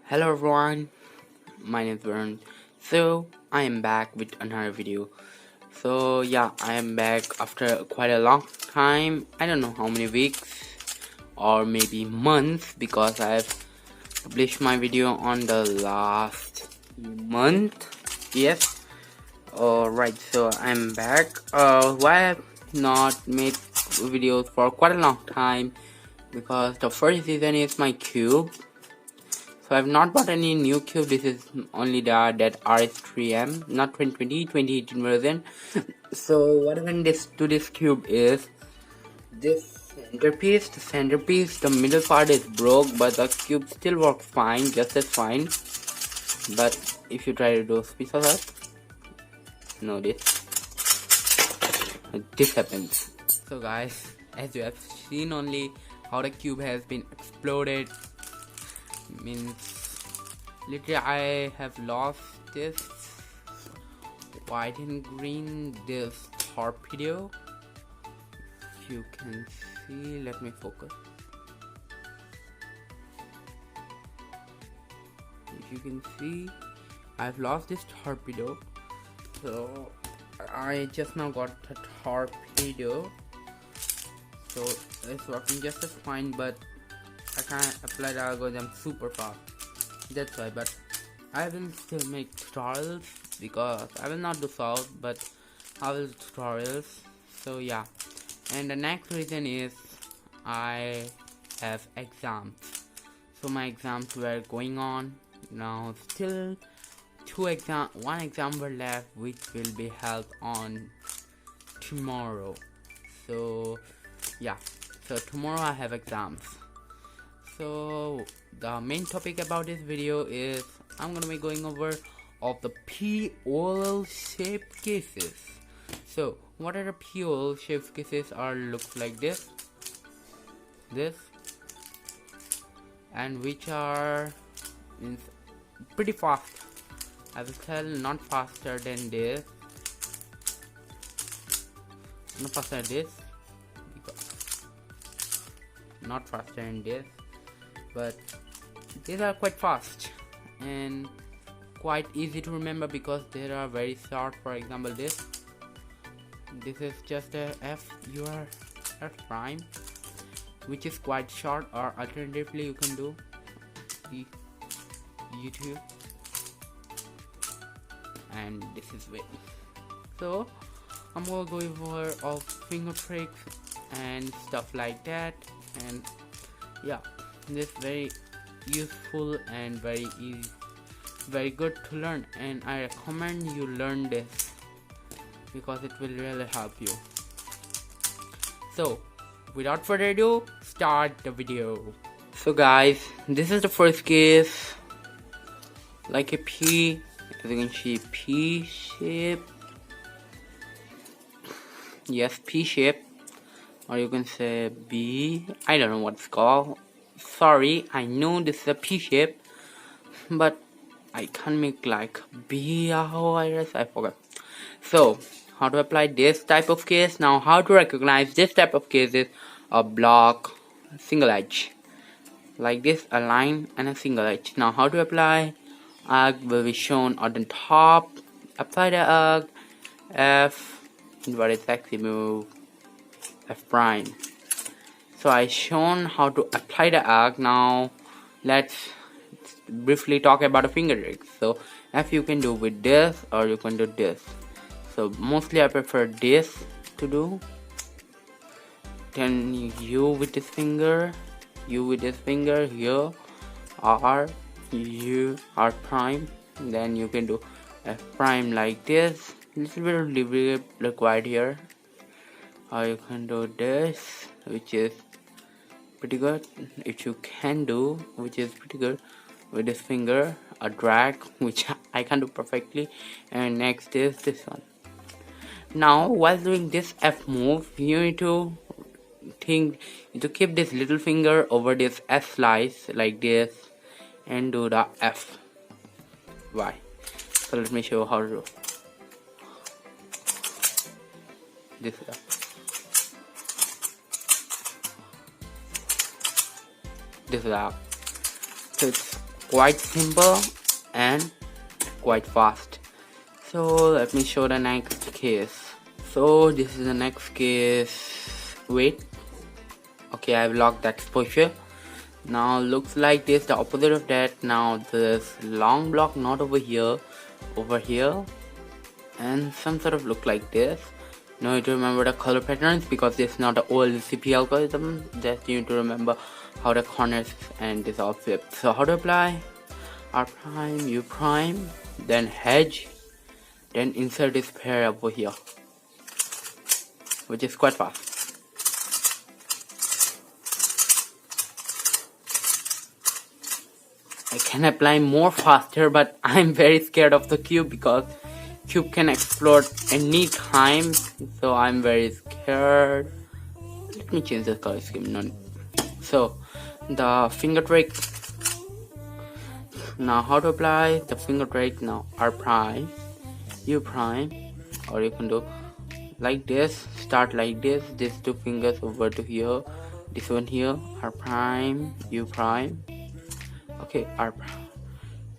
Hello everyone, my name is Vharun. So I am back with another video. So yeah, I am back after quite a long time. I don't know how many weeks or maybe months because I have published my video on the last month. Yes. Alright, so I'm back. Why I have not made videos for quite a long time? Because the first reason is my cube. So I've not bought any new cube. This is only that RS3M, not 2018 version. So what happened to this cube is this centerpiece, the middle part is broke, but the cube still works fine, just as fine. But if you try to do piece of that, no, this happens. So guys, as you have seen only how the cube has been exploded, means literally I have lost this white and green, this torpedo. If you can see, let me focus. If you can see, I've lost this torpedo. So I just now got the torpedo, so it's working just as fine, but I can't apply the algorithm super fast. That's why, but I will still make tutorials because I will not do solve, but I will do tutorials. So yeah, and the next reason is I have exams. So my exams were going on. Now still one exam were left, which will be held on tomorrow. So yeah, so tomorrow I have exams. So the main topic about this video is I'm gonna be going over of the P-oval shaped cases. So what are the P-oval shaped cases? Are looks like this, and which are pretty fast. I will tell not faster than this, not faster than this, not faster than this, but these are quite fast and quite easy to remember because they are very short. For example, this is just a F prime, which is quite short, or alternatively you can do the YouTube, and this is way. So I'm gonna go over all finger tricks and stuff like that, and yeah, this very useful and very easy, very good to learn, and I recommend you learn this because it will really help you. So without further ado, start the video. So guys, this is the first case, like a P, as you can see, P shape. Yes, P shape, or you can say B. I don't know what it's called. Sorry, I know this is a P shape, but I can't make like B. I forgot. So how to apply this type of case? Now how to recognize this type of case is a block, single edge, like this, a line and a single edge. Now how to apply? Arc will be shown on the top. Apply the arc, F, inverted sexy move, F prime. So I shown how to apply the arc. Now let's briefly talk about the finger tricks. So F you can do with this, or you can do this. So mostly I prefer this to do. Then U with this finger, U with this finger here, R, U, R prime. Then you can do F prime like this. Little bit of delivery required here. Or you can do this, which is pretty good. If you can do, which is pretty good, with this finger, a drag, which I can do perfectly. And next is this one. Now while doing this F move, you need to keep this little finger over this F slice like this and do the F. Why? So let me show you how to do this. This is up. So it's quite simple and quite fast. So let me show the next case. So this is the next case. Wait, okay, I've locked that exposure. Now looks like this, the opposite of that. Now this long block not over here, over here, and some sort of look like this. Now you need to remember the color patterns because this is not the old CP algorithm. Just you need to remember how the corners and this all flip. So how to apply? R prime, U prime, then hedge, then insert this pair over here, which is quite fast. I can apply more faster, but I'm very scared of the cube because cube can explode any time, so I'm very scared. Let me change the color scheme. No. So the finger trick. Now how to apply the finger trick? Now R prime, U prime, or you can do like this. Start like this. These two fingers over to here. This one here. R prime, U prime. Okay, R prime.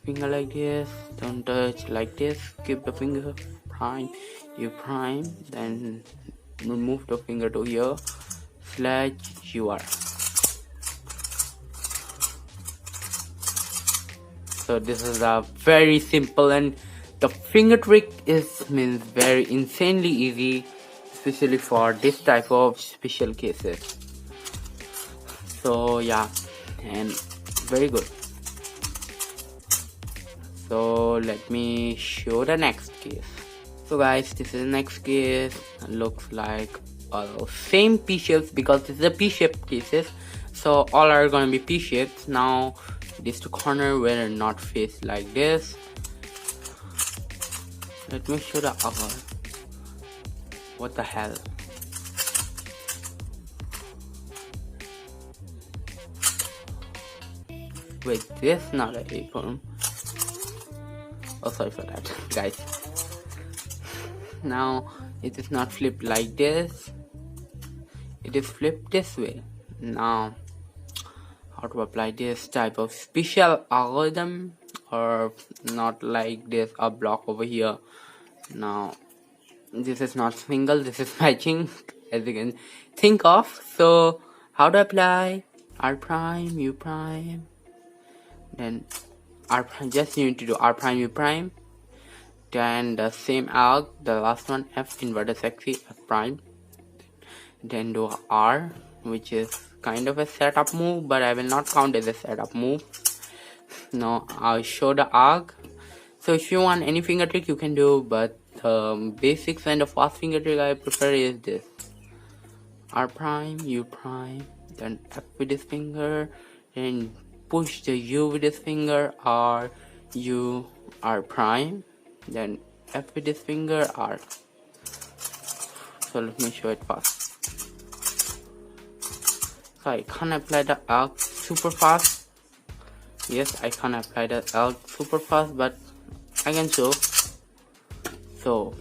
Finger like this. Don't touch like this. Keep the finger prime, U prime. Then move the finger to here. Slash UR. So this is a very simple, and the finger trick means very insanely easy, especially for this type of special cases. So yeah, and very good. So let me show the next case. So guys, this is the next case. Looks like same P shapes because this is a P shaped cases. So all are gonna be P shapes. Now these two corners will not face like this. Let me show the other. What the hell? Wait, this is not an apron. Oh, sorry for that, guys. Now it is not flipped like this. It is flipped this way. Now how to apply this type of special algorithm, or not like this, a block over here. Now this is not single, this is matching, as you can think of. So how to apply? R prime, U prime, then R prime. Just you need to do R prime, U prime, then the same alg, the last one, F inverted sexy, F prime, then do R, which is kind of a setup move, but I will not count as a setup move. Now I'll show the arc. So if you want any finger trick you can do, but the basics and the fast finger trick I prefer is this: R prime, U prime, then F with this finger, then push the U with this finger, R, U, R prime, then F with this finger, R. So let me show it fast. So I can't apply the arc super fast. Yes, I can't apply the arc super fast, but I can show. So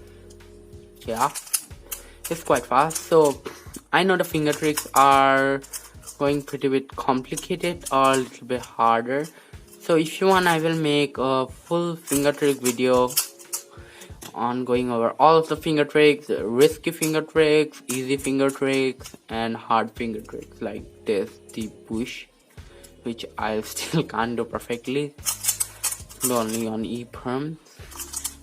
yeah, it's quite fast. So I know the finger tricks are going pretty bit complicated or a little bit harder. So if you want, I will make a full finger trick video on going over all of the finger tricks, risky finger tricks, easy finger tricks, and hard finger tricks like this, the push, which I still can't do perfectly, only on EPROM.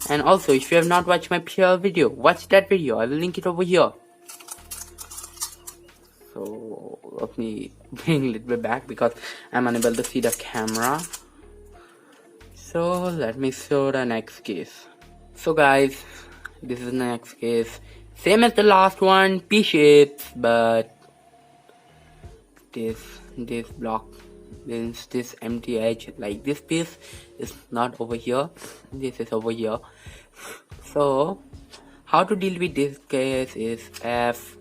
And also, if you have not watched my PL video, watch that video. I will link it over here. So let me bring a little bit back because I'm unable to see the camera. So let me show the next case. So guys, this is the next case. Same as the last one, P shapes, but this block, this empty edge, like this piece is not over here. This is over here. So how to deal with this case is F.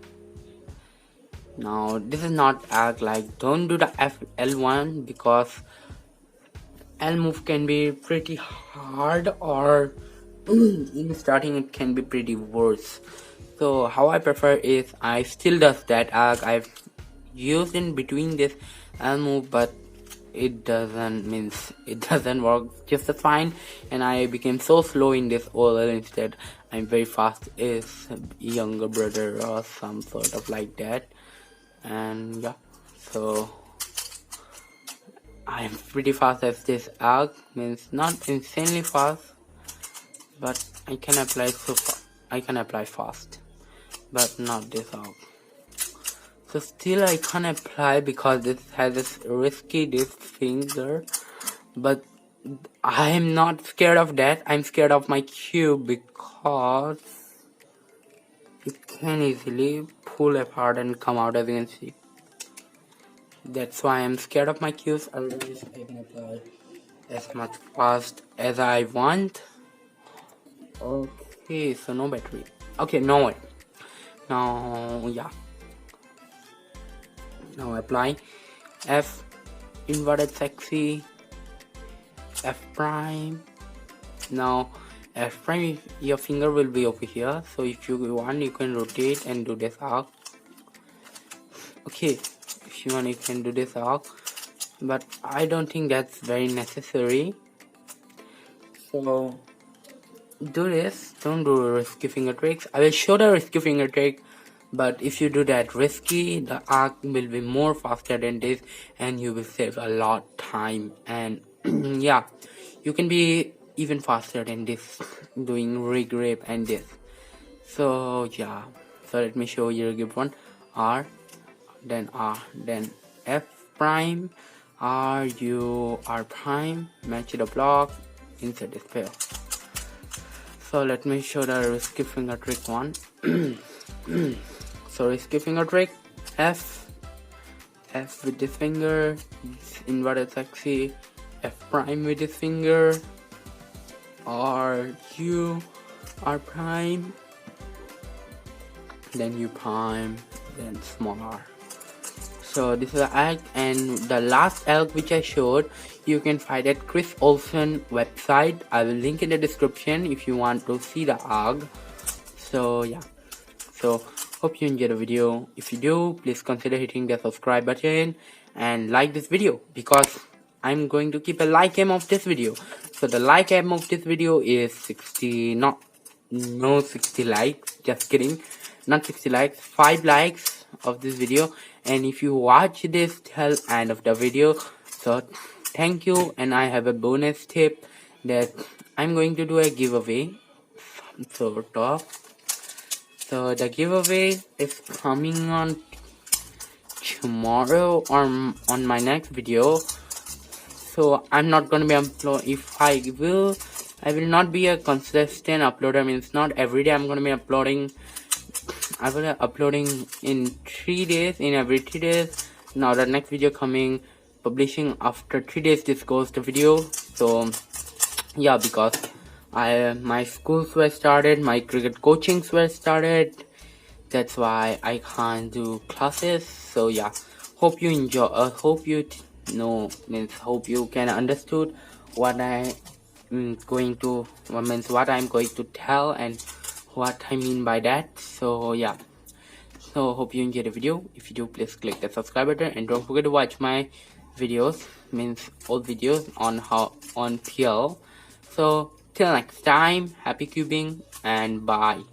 Now this is not act like, don't do the F L1 because L move can be pretty hard, or in starting it can be pretty worse. So how I prefer is I still does that arc I've used in between this L move, but it doesn't work just fine, and I became so slow in this OLL. Instead I'm very fast is younger brother or some sort of like that. And yeah, so I'm pretty fast as this arc, not insanely fast, but I can apply fast, but not this arc. So still I can't apply because this has this risky this finger, but I am not scared of that. I'm scared of my cube because it can easily pull apart and come out, as you can see. That's why I'm scared of my cubes. I can apply as much fast as I want. Okay, so no battery. Okay, no way. Now yeah. Now apply F inverted sexy, F prime. Now F prime, your finger will be over here, so if you want you can rotate and do this arc. Okay, if you want you can do this arc, but I don't think that's very necessary. So do this, don't do risky finger tricks. I will show the risky finger trick, but if you do that risky, the arc will be more faster than this and you will save a lot time. And yeah, you can be even faster than this doing regrip and this. So yeah, so let me show you regrip one. R, then F prime, R, U, R prime, match the block, insert this pair. So let me show the risky finger trick one. So risky finger trick, F with this finger, inverted sexy, F prime with this finger, R, U, R prime, then U prime, then small r. So this is the arc, and the last arc which I showed you can find at Chris Olsen website. I will link in the description if you want to see the arc. So yeah, so hope you enjoyed the video. If you do, please consider hitting the subscribe button and like this video, because I'm going to keep a like aim of this video. So the like aim of this video is 60, no 60 likes, just kidding, not 60 likes, 5 likes of this video. And if you watch this till end of the video, so thank you. And I have a bonus tip that I'm going to do a giveaway, sort of. So the giveaway is coming on tomorrow or on my next video. So I'm not gonna be uploading. I will not be a consistent uploader. Means not every day I'm gonna be uploading. I will be uploading in 3 days, in every 3 days. Now the next video coming, publishing after 3 days. This goes the video. So yeah, because my schools were started, my cricket coachings were started. That's why I can't do classes. So yeah, hope you enjoy. Hope you hope you can understood what I'm going to tell and what I mean by that. So yeah, so hope you enjoyed the video. If you do, please click the subscribe button and don't forget to watch my videos, old videos on PL. So till next time, happy cubing and bye.